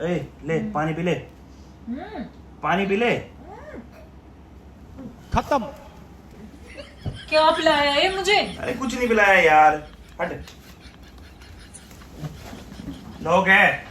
ए, ले पानी पी ले, पानी पी ले। खत्म। क्या पिलाया है मुझे? अरे कुछ नहीं पिलाया यार, हट। लोग है।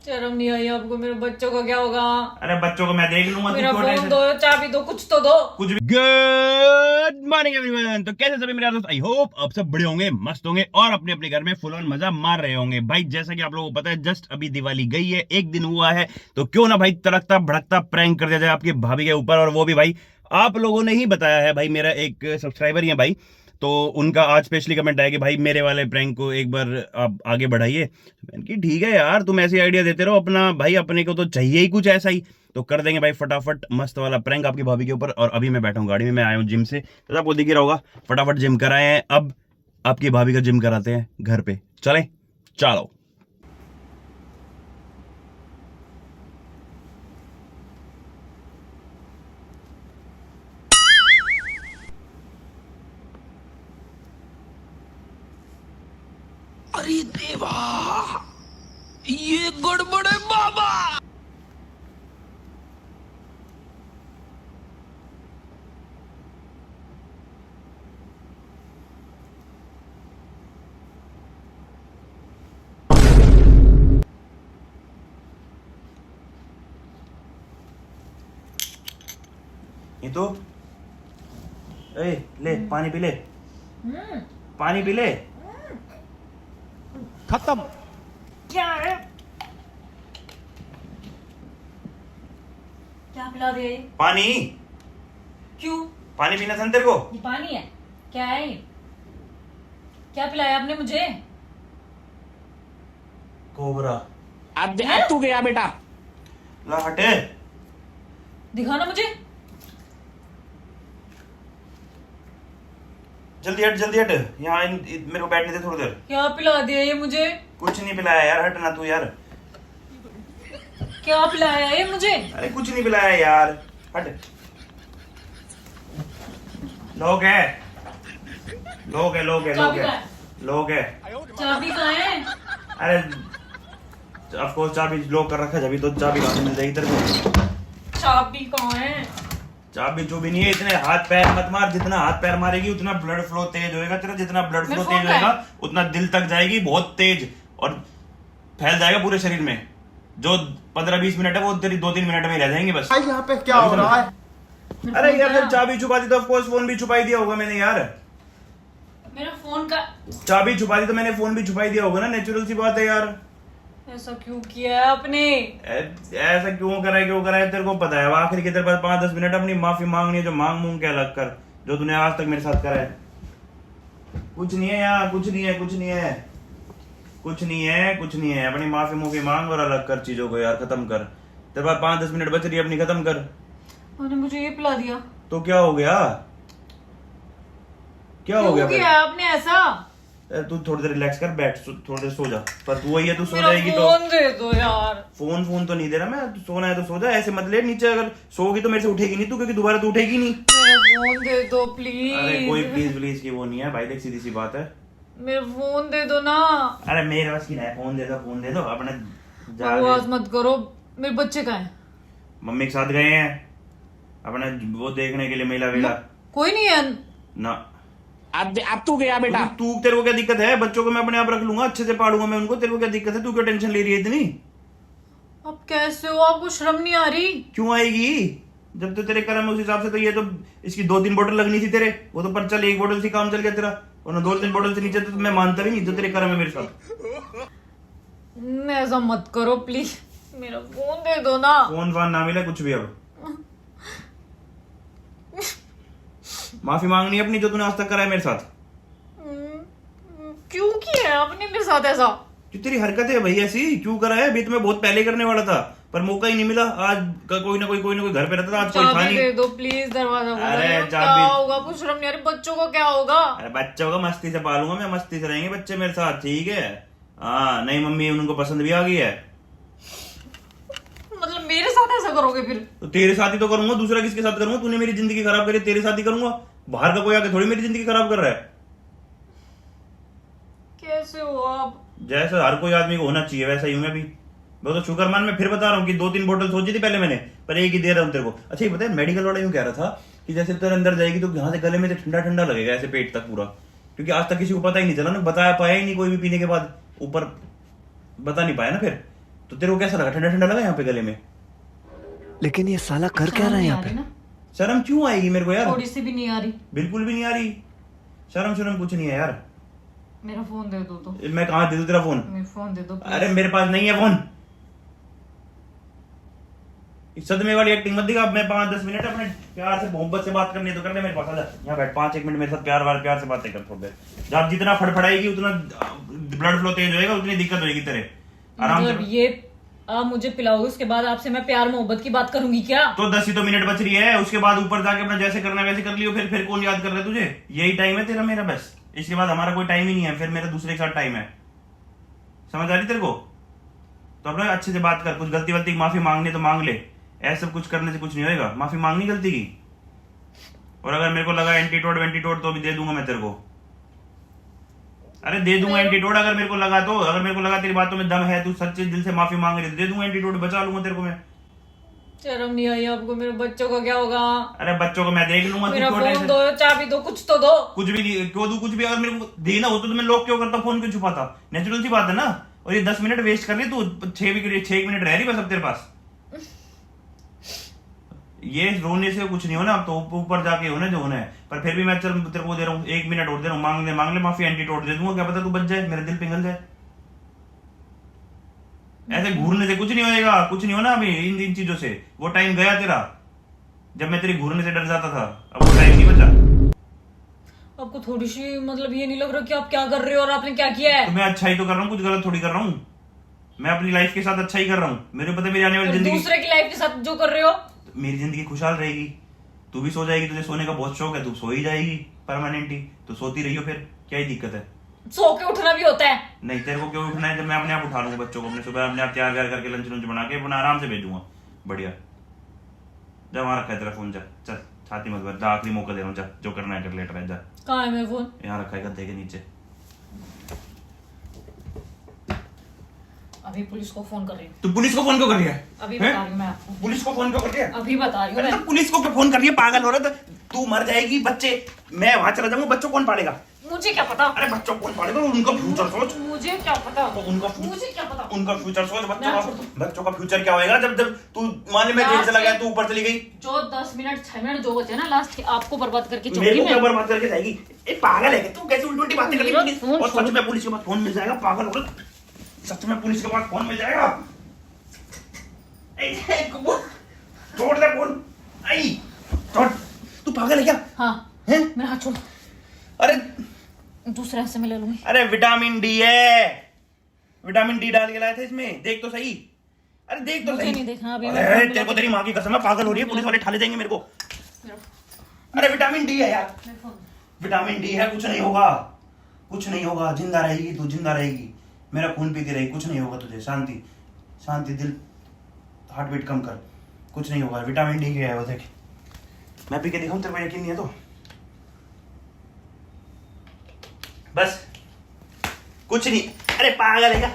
शर्म नहीं आई आपको? मेरे बच्चों का क्या होगा? अरे बच्चों को मैं देख लूंगा। मेरा फोन दो, चाबी दो, कुछ तो दो। कुछ भी। Good morning everyone. तो कैसे सभी मेरे दोस्त, आई होप आप सब बड़े होंगे, मस्त होंगे और अपने अपने घर में फुल ऑन मजा मार रहे होंगे। भाई जैसा कि आप लोगों को पता है, जस्ट अभी दिवाली गई है, एक दिन हुआ है, तो क्यों ना भाई तड़कता भड़कता प्रैंक कर दिया जाए आपकी भाभी के ऊपर। और वो भी भाई आप लोगों ने ही बताया है। भाई मेरा एक सब्सक्राइबर ही है भाई, तो उनका आज स्पेशली कमेंट आया कि भाई मेरे वाले प्रैंक को एक बार आप आगे बढ़ाइए। मैंने कि ठीक है यार, तुम ऐसे आइडिया देते रहो अपना, भाई अपने को तो चाहिए ही कुछ ऐसा ही, तो कर देंगे भाई फटाफट मस्त वाला प्रैंक आपकी भाभी के ऊपर। और अभी मैं बैठा हूँ गाड़ी में, मैं आया हूँ जिम से, तो आपको दिख ही रहा होगा, फटाफट जिम कराए हैं। अब आपकी भाभी का जिम कराते हैं घर पे, चलें? चलो। अरे देवा, ये गड़बड़ है बाबा। ये तो ए, ले पानी पी ले, पानी पी ले। खत्म। क्या है? क्या पिला दिया ये? पानी, क्यों? पानी पीना था ना तेरे को। ये पानी है? क्या है ये? क्या पिलाया आपने मुझे? कोबरा। अब तू गया बेटा। ला हटे। दिखाना मुझे। जल्दी हट, जल्दी हट। यहाँ मेरे को बैठने दे थोड़ी देर। क्या पिला दिया ये मुझे? कुछ नहीं पिलाया यार, हट ना तू यार। क्या पिलाया ये मुझे? अरे कुछ नहीं पिलाया यार, हट। लोग है, लोग है, लोग है, लोग चाबी है, कहाँ है? लोग है। चाबी कहाँ है? अरे ऑफ कोर्स चाबी लॉक कर रखा है, जब तो चाबी कहाँ से मिल जाएगी तेरे को? चाबी कहाँ है? चाबी जो भी नहीं है, इतने हाथ पैर मत मार। जितना हाथ पैर मारेगी उतना ब्लड फ्लो तेज होएगा तेरा, जितना ब्लड फ्लो मेरा तेज फोन होएगा कहाँ उतना दिल तक जाएगी बहुत तेज, और फैल जाएगा पूरे शरीर में। जो 15-20 मिनट है वो तेरी 2-3 मिनट में ही रह जाएंगे बस। यहाँ पे क्या हो रहा है? अरे यार जब चाबी छुपा दी तो ऑफ कोर्स फोन भी छुपा ही दिया होगा मैंने यार। मेरा फोन का चाबी छुपा दी तो मैंने फोन भी छुपा ही दिया होगा ना, नेचुरल सी बात है यार। ऐसा क्यों किया है आपने? ऐसा क्यों करा है तेरे को पता है। अब आखिर के तेरे पास 5-10 मिनट अपनी माफी मांगनी है, जो मांग के अलग कर, जो तूने आज तक मेरे साथ करा है। कुछ नहीं है यार, कुछ नहीं है, कुछ नहीं है, कुछ नहीं है, कुछ नहीं है। अपनी माफी मांग और अलग कर चीजों को यार, खत्म कर। तेरे पास 5-10 मिनट बच रही है, अपनी खत्म कर। आपने मुझे ये पिला दिया तो क्या हो गया, क्या हो क्यों गया किया आपने ऐसा? तू थोड़ी देर रिलैक्स कर, बैठ थोड़ी देर सो जा। पर तू वही है, तू सो मेरा जाएगी तो फोन दे दो यार। फोन तो नहीं दे रहा मैं, तू सोना है तो सो जा, ऐसे मत ले नीचे। अगर सोगी तो मेरे से उठेगी नहीं तू, क्योंकि दोबारा तो उठेगी नहीं। मेरा फोन दे दो प्लीज। अरे कोई प्लीज प्लीज की वो नहीं है भाई, देख सीधी सी बात है। मेरा फोन दे दो ना। अरे मेरे पास की है, फोन दे दो अपने। जा आवाज मत करो। मेरे बच्चे कहाँ हैं? मम्मी के साथ गए हैं अपने वो देखने के लिए, मेला वेला। कोई नहीं है ना अब तू गया बेटा। तू तेरे को क्या दिक्कत है? बच्चों को मैं अपने आप रख लूंगा, अच्छे से पालूंगा मैं उनको। तेरे को क्या दिक्कत है? तू क्यों टेंशन ले रही है इतनी? अब कैसे हो? आपको शर्म नहीं आ रही? क्यों आएगी? जब तो तेरे कर्म है उस हिसाब से, तो ये तो इसकी 2-3 बोतल लगनी थी तेरे, वो तो पर चल 1 बोतल से काम चल गया तेरा, और 2-3 बोतल से नीचे तो मैं मानता भी नहीं। जो तेरे कर्म है मेरे साथ। ऐसा मत करो प्लीज, मेरा फोन दे दो ना। फोन वान ना मिले कुछ भी। अब माफी मांगनी है अपनी, जो तूने आज तक करा है मेरे साथ। क्यों किया है आपने मेरे साथ ऐसा? जो तेरी हरकत है भाई ऐसी, क्यों करा है? अभी तो मैं बहुत पहले करने वाला था, पर मौका ही नहीं मिला। आज कोई ना कोई घर पे रहता था, आज कोई था चाबी नहीं। दे दो प्लीज, दरवाजा खोलो। अरे क्या चाबी- होगा? कुछ शर्म नहीं आ रही? बच्चों को क्या होगा? अरे बच्चों को मस्ती से पालूंगा मैं, मस्ती से रहेंगे बच्चे मेरे साथ, ठीक है? हाँ, नई मम्मी उनको पसंद भी आ गई है। मतलब मेरे साथ ऐसा करोगे फिर? तो तेरे साथ ही तो करूंगा, दूसरा किसके साथ करूंगा? तूने मेरी जिंदगी खराब करी, तेरे साथ ही करूंगा। बाहर का कोई आके थोड़ी मेरी जिंदगी खराब कर रहा है। कैसे हो आप? जैसा हर कोई आदमी को होना चाहिए वैसा ही हूं मैं भी। मैं तो शुक्र मान, मैं फिर बता रहा हूँ कि 2-3 बोतल सोची थी पहले मैंने, पर एक ही दे रहा हूँ तेरे को। अच्छा ये पता है मेडिकल वाला यूं कह रहा था कि जैसे तेरे अंदर जाएगी तो यहाँ से गले में से ठंडा ठंडा लगेगा ऐसे पेट तक पूरा, क्योंकि आज तक किसी को पता ही नहीं चला ना, बताया पाया ही नहीं कोई भी पीने के बाद, ऊपर बता नहीं पाया ना फिर। तो तेरे को कैसा लगा, ठंडा ठंडा लगा यहाँ पे गले में? लेकिन ये साला कर क्या रहा है यहाँ पे? शर्म क्यों आएगी मेरे को यार? थोड़ी सी भी नहीं आ रही। बिल्कुल भी नहीं आ रही शर्म, शर्म कुछ नहीं है यार। मेरा फोन दे दो तो। मैं कहाँ दे दूं तेरा फोन? मेरा फोन दे दो please। अरे मेरे पास नहीं है फोन। इस सदमे वाली एक्टिंग मत दिखा। मैं 5-10 मिनट अपने प्यार से मोहब्बत से बात करनी है तो कर ले, मेरे पास आ जा, यहाँ बैठ 5-1 मिनट मेरे साथ प्यार से बातें कर थोड़ी देर। जब जितना फड़फड़ाएगी उतना ब्लड फ्लो तेज होएगा, उतनी दिक्कत होगी तेरे। आराम से। मतलब ये आप मुझे पिलाओगे, उसके बाद आपसे मैं प्यार मोहब्बत की बात करूंगी क्या? तो 10 ही तो मिनट बच रही है, उसके बाद ऊपर जाके अपना जैसे करना है वैसे कर लियो। फिर कौन याद कर रहा है तुझे? यही टाइम है तेरा मेरा, बस इसके बाद हमारा कोई टाइम ही नहीं है। फिर मेरा दूसरे के साथ टाइम है, समझ आ रही तेरे को? तो अपना अच्छे से बात कर, कुछ गलती वलती माफी मांगनी तो मांग ले, ऐसा कुछ करने से कुछ नहीं होएगा। माफी मांगनी गलती की, और अगर मेरे को लगा एंटीटोड वेंटीटोड तो अभी दे दूंगा मैं तेरे को। अरे दे दूंगा एंटीटोड, अगर मेरे को लगा तो, अगर मेरे को लगा तेरी बातों में दम है, तू सच्चे दिल से माफी मांग रही, दे दूंगा एंटीटोड, बचा लूंगा तेरे को मैं। शर्म नहीं आई आपको? मेरे बच्चों का क्या होगा? अरे बच्चों को मैं देख लूंगा। मेरा फोन दो, चाबी दो, कुछ तो दो। कुछ भी नहीं, क्यों दूं? कुछ भी अगर मेरे को देना हो तो मैं लॉक क्यों करता, फोन क्यों छुपाता? नेचुरल सी बात है ना। और ये 10 मिनट वेस्ट कर रही तू, 6 मिनट रह रही बस अब तेरे पास। ये रोने से कुछ नहीं होना, अब तो ऊपर जाके होना जो होना है। पर फिर भी मैं चल तेरे को दे रहा हूँ 1 मिनट और दे रहा हूँ, मांग ले माफी, एंटीटोड दे दूंगा, क्या पता तू बच जाए, मेरा दिल पिघल जाए। ऐसे घूरने से कुछ नहीं होएगा, कुछ नहीं होना अभी इन चीजों से। वो टाइम गया तेरा, जब मैं तेरी घूरने से डर जाता था, अब वो टाइम नहीं बचा। आपको थोड़ी सी मतलब ये नहीं लग रहा कि आप क्या कर रहे हो और आपने क्या किया है? तो मैं अच्छा ही तो कर रहा हूँ, कुछ गलत थोड़ी कर रहा हूँ। मैं अपनी लाइफ के साथ अच्छा ही कर रहा हूँ। मेरे को पता है मेरी आने वाली और जिंदगी, दूसरे की लाइफ के साथ जो कर रहे हो, मेरी जिंदगी खुशहाल रहेगी। तू भी सो जाएगी, तुझे सोने का बहुत शौक है, तू सो ही जाएगी परमानेंटली, तो सोती रहियो, फिर क्या ही दिक्कत है? सो के उठना भी होता है। नहीं, तेरे को क्यों उठना है? जब मैं अपने आप उठा लूंगा बच्चों को, अपने सुबह अपने आप तैयार करके लंच लंच बना के अपना आराम से भेजूंगा। बढ़िया, जा वहां रखा है तेरा फोन, जा चल, छाती मत भर, जा आखिरी मौका दे रहा हूँ, जा जो करना है कर, लेट रह, जा। कहाँ है मेरा फोन? यहाँ रखा है गद्दे के नीचे। अभी पुलिस को फोन कर रही हूँ। तू पुलिस को फोन क्यों कर रही है? अभी बता रही हूँ मैं आपको। पुलिस को फोन क्यों कर रही है? अभी बता रही हूँ अरे मैं। तो पुलिस को क्यों फोन कर रही है? पागल हो रहा है? तू मर जाएगी, बच्चे, मैं वहां चला जाऊंगा, बच्चों कौन पालेगा? मुझे क्या पता? अरे बच्चों कौन पालेगा? उनका फ्यूचर सोच। मुझे क्या पता? मुझे क्या पता? उनका फ्यूचर सोच। मैं बच्चों का फ्यूचर क्या होएगा जब जब तू मान ले मैं जेल चला गया, तू ऊपर चली गई, जो 10 मिनट 6 मिनट जो बचे ना लास्ट, आपको बर्बाद करके मेरे चुकी को क्या मैं। बर्बाद करके जाएगी? ए पागल है क्या तू? कैसे उल्टी बातें कर रही है? फोन और सच में पुलिस के पास फोन मिल जाएगा? पागल हो रहा? सच में पुलिस के पास फोन मिल जाएगा? छोड़ दे फोन, आई छोड़। तू पागल है क्या? हाँ हैं? मेरा हाथ छोड़। अरे दूसरे हाथ से मैं ले लूंगी। अरे विटामिन डी है, विटामिन डी डाल के लाया था इसमें, देख तो सही। अरे देख तो मुझे सही। नहीं देखना अभी। अरे तेरे को तेरी माँ की कसम है, पागल हो रही है, पुलिस वाले ठाले जाएंगे मेरे को। अरे विटामिन डी है यार, विटामिन डी है, कुछ नहीं होगा, कुछ नहीं होगा, जिंदा रहेगी तू, जिंदा रहेगी, मेरा खून पीती रहेगी, कुछ नहीं होगा तुझे। शांति शांति, दिल हार्ट बीट कम कर, कुछ नहीं होगा। विटामिन डी क्या है वो देख, मैं पी के दिखाऊं, तेरे को यकीन नहीं है तो बस, कुछ नहीं। अरे पागल है क्या?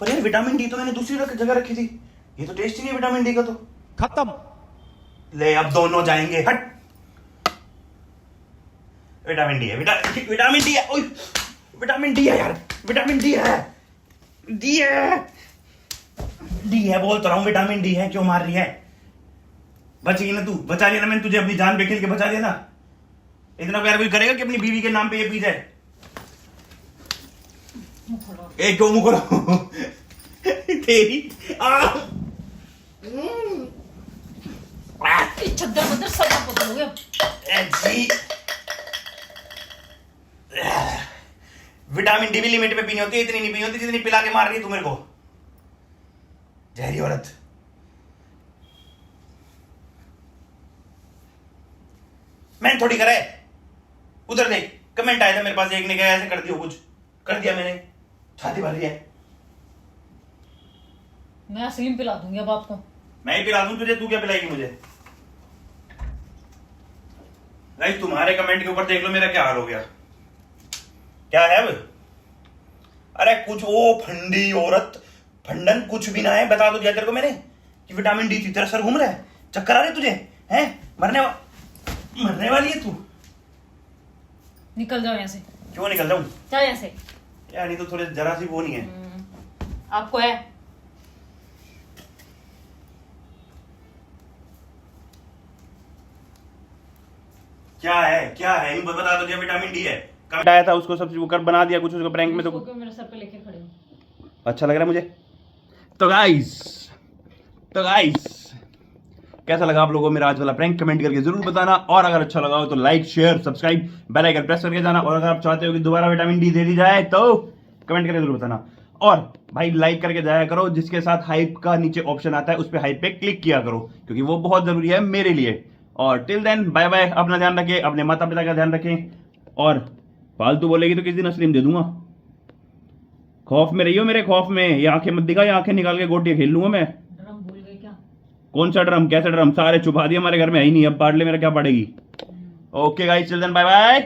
पर यार विटामिन डी तो मैंने दूसरी जगह रखी थी, ये तो टेस्ट ही नहीं विटामिन डी का तो। खत्म। ले अब दोनों जाएंगे, हट। विटामिन डी है, विटामिन डी है, ओए विटामिन डी है यार, विटामिन डी है, डी है, डी है, बोल तो रहा हूं विटामिन डी है। क्यों मार रही है? बचेगी ना तू, बचा लिया ना मैंने तुझे, अपनी जान पे खेल के बचा लिया ना। इतना प्यार कोई करेगा कि अपनी बीवी के नाम पे ये पी जाए? ए क्यों मुंह खोलो? तेरी चद्दर बदर सब बदल हो गया। जी, विटामिन डी भी लिमिट पे पीनी होती है, इतनी नहीं पीनी होती जितनी पिला के मार रही है तू मेरे को, जहरी औरत। मैंने थोड़ी करा है, उधर देख, कमेंट आया था मेरे पास, एक ने कहा ऐसे कर दियो, कुछ कर दिया मैंने, छाती भर रही है। मैं असलीम पिला दूंगी अब आपको। मैं ही पिला दूं तुझे, तू क्या पिलाएगी मुझे? गाइस तुम्हारे कमेंट के ऊपर देख लो मेरा क्या हाल हो गया, क्या है अब? अरे कुछ वो फंडी औरत फंडन कुछ भी ना है, बता तो दिया तेरे को मैंने कि विटामिन डी थी। तेरा सर घूम रहा है, चक्कर आ रहे तुझे हैं, मरने वाली है तू। निकल जाओ यहाँ से। क्यों निकल जाऊं चल यहाँ से। यार नहीं तो थोड़े जरा सी वो नहीं है। आपको है क्या है इन बता तो दिया विटामिन डी है। कब आया था उसको सब वो कर बना दिया कुछ उसको प्रैंक में तो क्यों मेरे सर पे लेके खड़े हो? अच्छा लग रहा है मुझे। तो गाइस कैसा लगा आप लोगों को मेरा आज वाला प्रैंक कमेंट करके जरूर बताना, और अगर अच्छा लगा हो तो like share subscribe bell icon press करके जाना, और अगर आप चाहते हो कि दोबारा विटामिन डी दे दी जाए तो कमेंट करके जरूर बताना। और भाई लाइक करके जाया करो, जिसके साथ हाइप का नीचे ऑप्शन आता है उस पर हाइप पे क्लिक किया करो, क्योंकि वो बहुत जरूरी है मेरे लिए। और टिल देन बाय बाय, अपना ध्यान रखें, अपने माता पिता का ध्यान रखें, और फालतू बोलेगी तो किसी दिन असलीम दे दूंगा। खौफ में रहियो मेरे, खौफ में। ये आंखें मत दिखा, ये आंखें निकाल के गोटियां खेल लूंगा मैं। ड्रम भूल गए क्या? कौन सा ड्रम, कैसा ड्रम? सारे छुपा दिए हमारे घर में, है ही नहीं, अब पार्ट ले मेरा क्या पड़ेगी। Okay guys, children bye bye.